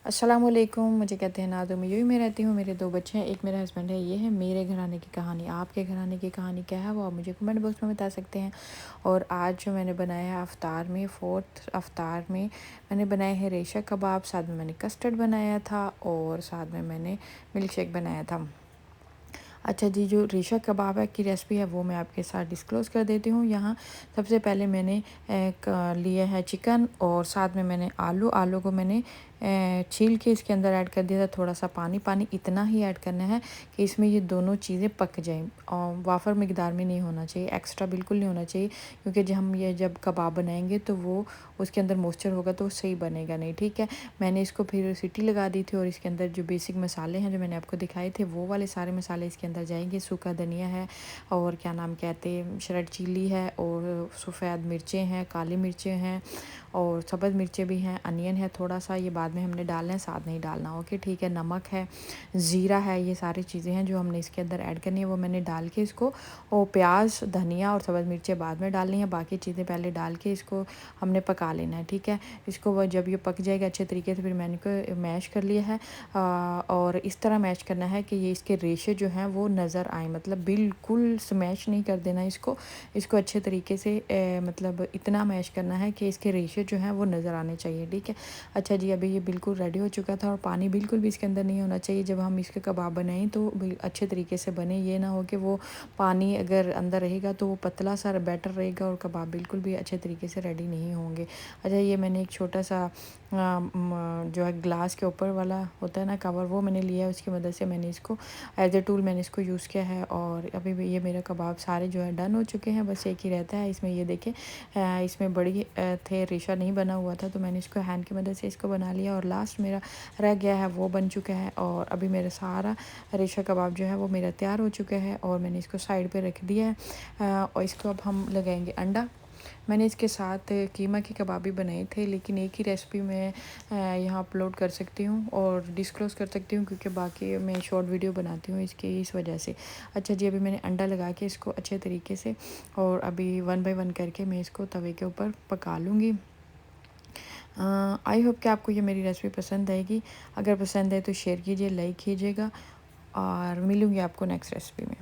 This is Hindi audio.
अस्सलामुअलैकुम। मुझे कहते हैं नाज़ो, मैं यूँ ही में रहती हूँ, मेरे 2 बच्चे हैं, एक मेरा हस्बैंड है। ये है मेरे घराने की कहानी। आपके घराने की कहानी क्या है वो आप मुझे कमेंट बॉक्स में बता सकते हैं। और आज जो मैंने बनाया है अफ्तार में, 4th अफ्तार में मैंने बनाए हैं रेशा कबाब, साथ में मैंने कस्टर्ड बनाया था और साथ में मैंने मिल्क शेक बनाया था। अच्छा जी, जो रेशा कबाब है की रेसिपी है वो मैं आपके साथ डिस्क्लोज़ कर देती हूँ। यहाँ सबसे पहले मैंने लिया है चिकन और साथ में मैंने आलू को मैंने छील के इसके अंदर ऐड कर दिया था। थोड़ा सा पानी इतना ही ऐड करना है कि इसमें ये दोनों चीज़ें पक जाएँ और वाफ़र मकदार में नहीं होना चाहिए, एक्स्ट्रा बिल्कुल नहीं होना चाहिए, क्योंकि जब कबाब बनाएंगे तो वो उसके अंदर मॉइस्चर होगा तो सही बनेगा नहीं। ठीक है, मैंने इसको फिर सीटी लगा दी थी और इसके अंदर जो बेसिक मसाले हैं जो मैंने आपको दिखाए थे वो वाले सारे मसाले इसके अंदर जाएंगे। सूखा धनिया है और क्या नाम कहते हैं, शरेड चिली है और सफ़ेद मिर्चें हैं, काली मिर्चें हैं और सब्ज़ मिर्चें भी हैं, अनियन है थोड़ा सा, ये बाद में हमने डालना है, साथ नहीं डालना। ओके ठीक है, नमक है, ज़ीरा है, ये सारी चीज़ें हैं जो हमने इसके अंदर ऐड करनी है। वो मैंने डाल के इसको, और प्याज, धनिया और सब्ज़ मिर्चें बाद में डालनी है, बाकी चीज़ें पहले डाल के इसको हमने पका लेना है। ठीक है, इसको वो जब ये पक जाएगा अच्छे तरीके से, फिर मैंने को मैश कर लिया है और इस तरह मैश करना है कि ये इसके रेशे जो हैं वो नज़र आए, मतलब बिल्कुल स्मैश नहीं कर देना इसको अच्छे तरीके से मतलब इतना मैश करना है कि इसके रेशे जो हैं वो नज़र आने चाहिए। ठीक है, अच्छा जी, अभी ये बिल्कुल रेडी हो चुका था और पानी बिल्कुल भी इसके अंदर नहीं होना चाहिए। जब हम इसके कबाब बनाएं तो अच्छे तरीके से बने, ये ना हो कि वो पानी अगर अंदर रहेगा तो वो पतला सा बैटर रहेगा और कबाब बिल्कुल भी अच्छे तरीके से रेडी नहीं होंगे। अच्छा, ये मैंने एक छोटा सा जो है ग्लास के ऊपर वाला होता है ना कवर, वो मैंने लिया है, उसकी मदद से मैंने इसको एज ए टूल मैंने इसको यूज़ किया है। और अभी भी ये मेरा कबाब सारे जो है डन हो चुके हैं, बस एक ही रहता है इसमें। ये देखें, इसमें बड़ी थे, रेशा नहीं बना हुआ था, तो मैंने इसको हैंड की मदद से इसको बना लिया और लास्ट मेरा रह गया है वो बन चुका है। और अभी मेरा सारा रेशा कबाब जो है वो मेरा तैयार हो चुका है और मैंने इसको साइड पे रख दिया है। और इसको अब हम लगाएंगे अंडा। मैंने इसके साथ कीमा के कबाब भी बनाए थे, लेकिन एक ही रेसिपी मैं यहाँ अपलोड कर सकती हूँ और डिस्क्लोज़ कर सकती हूँ, क्योंकि बाकी मैं शॉर्ट वीडियो बनाती हूँ इसकी, इस वजह से। अच्छा जी, अभी मैंने अंडा लगा के इसको अच्छे तरीके से, और अभी 1 बाय 1 करके मैं इसको तवे के ऊपर पका लूँगी। आई होप कि आपको ये मेरी रेसिपी पसंद आएगी। अगर पसंद है तो शेयर कीजिए, लाइक कीजिएगा और मिलूँगी आपको नेक्स्ट रेसिपी में।